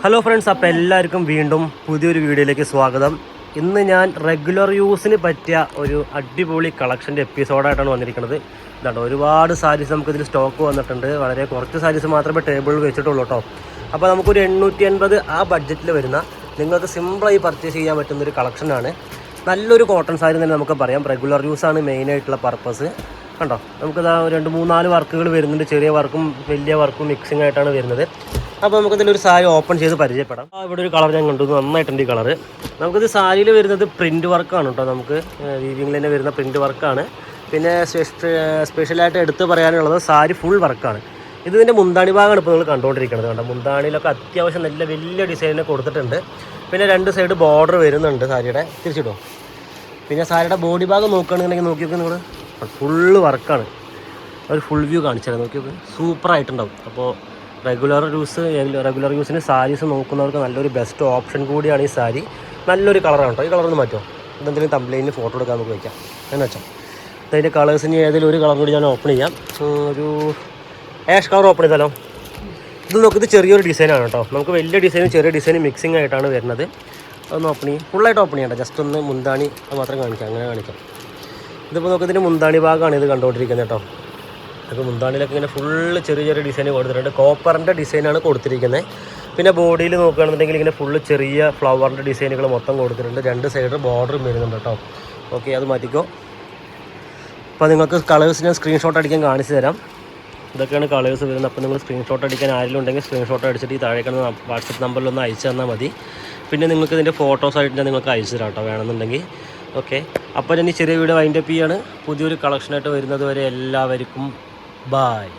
Hello friends, അപ്പോൾ എല്ലാവർക്കും വീണ്ടും പുതിയൊരു വീഡിയോയിലേക്ക് സ്വാഗതം. ഇന്ന് ഞാൻ റെഗുലർ യൂസിന് പറ്റിയ ഒരു അടിപൊളി കളക്ഷൻ്റെ എപ്പിസോഡായിട്ടാണ് വന്നിരിക്കുന്നത്. ഇതാണ് ഒരുപാട് സാരീസ് നമുക്കിതിൽ സ്റ്റോക്ക് വന്നിട്ടുണ്ട്. വളരെ കുറച്ച് സാരീസ് മാത്രമേ ടേബിളിൽ വെച്ചിട്ടുള്ളൂ കേട്ടോ. അപ്പോൾ നമുക്കൊരു 850 ആ ബഡ്ജറ്റിൽ വരുന്ന നിങ്ങൾക്ക് സിമ്പിളായി പർച്ചേസ് ചെയ്യാൻ പറ്റുന്നൊരു കളക്ഷനാണ്. നല്ലൊരു കോട്ടൺ സാരി തന്നെ നമുക്ക് പറയാം. റെഗുലർ യൂസാണ് മെയിനായിട്ടുള്ള പർപ്പസ്. കണ്ടോ, നമുക്കിതാ 2-3-4 വർക്കുകൾ വരുന്നുണ്ട്. ചെറിയ വർക്കും വലിയ വർക്കും മിക്സിംഗ് ആയിട്ടാണ് വരുന്നത്. അപ്പോൾ നമുക്കിതിലൊരു സാരി ഓപ്പൺ ചെയ്ത് പരിചയപ്പെടാം. ഇവിടെ ഒരു കളർ ഞാൻ കണ്ടു, നന്നായിട്ടുണ്ട് ഈ കളറ്. നമുക്കിത് സാരിയിൽ വരുന്നത് പ്രിൻറ്റ് വർക്കാണ് കേട്ടോ. നമുക്ക് വീവിങ്ങിൽ തന്നെ വരുന്ന പ്രിൻറ്റ് വർക്കാണ്. പിന്നെ സ്പെഷ്യലായിട്ട് എടുത്ത് പറയാനുള്ളത് സാരി ഫുൾ വർക്കാണ്. ഇതിൻ്റെ മുന്താണി ഭാഗമാണ് ഇപ്പോൾ നിങ്ങൾ കണ്ടുകൊണ്ടിരിക്കുന്നത്. കണ്ടോ, മുന്താണിയിലൊക്കെ അത്യാവശ്യം നല്ല വലിയ ഡിസൈനിനെ കൊടുത്തിട്ടുണ്ട്. പിന്നെ 2 സൈഡ് ബോർഡർ വരുന്നുണ്ട് സാരിയുടെ. തിരിച്ചിടും. പിന്നെ സാരിയുടെ ബോഡി ഭാഗം നോക്കുകയാണെന്നുണ്ടെങ്കിൽ നോക്കി നോക്കി നിങ്ങൾ ഫുള്ള് വർക്കാണ്. ഒരു ഫുൾ വ്യൂ കാണിച്ചാൽ നോക്കി നോക്കി സൂപ്പറായിട്ടുണ്ടാവും. അപ്പോൾ റെഗുലർ യൂസിന് സാരീസ് നോക്കുന്നവർക്ക് നല്ലൊരു ബെസ്റ്റ് ഓപ്ഷൻ കൂടിയാണ് ഈ സാരി. നല്ലൊരു കളറാണ് കേട്ടോ. ഈ കളറൊന്ന് മാറ്റുമോ? ഇതെന്തെങ്കിലും കംപ്ലൈൻറ്റിന് ഫോട്ടോ എടുക്കാൻ നമുക്ക് വയ്ക്കാം എന്ന് വെച്ചാൽ. അതിൻ്റെ കളേഴ്സിന് ഏതെങ്കിലും ഒരു കളർ കൂടി ഞാൻ ഓപ്പൺ ചെയ്യാം. ഒരു ആഷ് കളർ ഓപ്പൺ ചെയ്താലോ? ഇത് നോക്കിയത് ചെറിയൊരു ഡിസൈനാണ് കേട്ടോ. നമുക്ക് വലിയ ഡിസൈനും ചെറിയ ഡിസൈനും മിക്സിംഗ് ആയിട്ടാണ് വരുന്നത്. അതൊന്ന് ഓപ്പൺ ചെയ്യും. ഫുള്ളായിട്ട് ഓപ്പൺ ചെയ്യണ്ട, ജസ്റ്റ് ഒന്ന് മുന്താണി അത് മാത്രം കാണിക്കാം. അങ്ങനെ കാണിക്കാം. ഇതിപ്പോൾ നോക്കുന്നതിന് മുന്താണി ഭാഗമാണ് ഇത് കണ്ടുകൊണ്ടിരിക്കുന്നത് കേട്ടോ. അപ്പോൾ മുന്താണിയിലൊക്കെ ഇങ്ങനെ ഫുള്ള് ചെറിയ ചെറിയ ഡിസൈൻ കൊടുത്തിട്ടുണ്ട്. കോപ്പറിൻ്റെ ഡിസൈനാണ് കൊടുത്തിരിക്കുന്നത്. പിന്നെ ബോഡിയിൽ നോക്കുകയാണെന്നുണ്ടെങ്കിൽ ഇങ്ങനെ ഫുള്ള് ചെറിയ ഫ്ലവറിൻ്റെ ഡിസൈനുകൾ മൊത്തം കൊടുത്തിട്ടുണ്ട്. 2 സൈഡ് ബോർഡറും വരുന്നുണ്ട് കേട്ടോ. ഓക്കെ, അത് മാറ്റിക്കോ. അപ്പോൾ നിങ്ങൾക്ക് കളേഴ്സ് ഞാൻ സ്ക്രീൻഷോട്ട് അടിക്കാൻ കാണിച്ചു തരാം. ഇതൊക്കെയാണ് കളേഴ്സ് വരുന്നത്. അപ്പോൾ നിങ്ങൾ സ്ക്രീൻഷോട്ട് അടിക്കാൻ ആരെങ്കിലും ഉണ്ടെങ്കിൽ സ്ക്രീൻഷോട്ട് അടിച്ചിട്ട് ഈ താഴേക്കാണ് വാട്സപ്പ് നമ്പറിലൊന്ന് അയച്ചു തന്നാൽ മതി. പിന്നെ നിങ്ങൾക്ക് ഇതിൻ്റെ ഫോട്ടോസായിട്ട് ഞാൻ നിങ്ങൾക്ക് അയച്ചു തരാം കേട്ടോ, വേണമെന്നുണ്ടെങ്കിൽ. ഓക്കെ, അപ്പോൾ ഞാൻ ഈ ചെറിയ വീഡിയോ വൈൻഡപ്പ് ചെയ്യാണ്. പുതിയൊരു കളക്ഷനായിട്ട് വരുന്നത് വരെ എല്ലാവർക്കും ബായ്.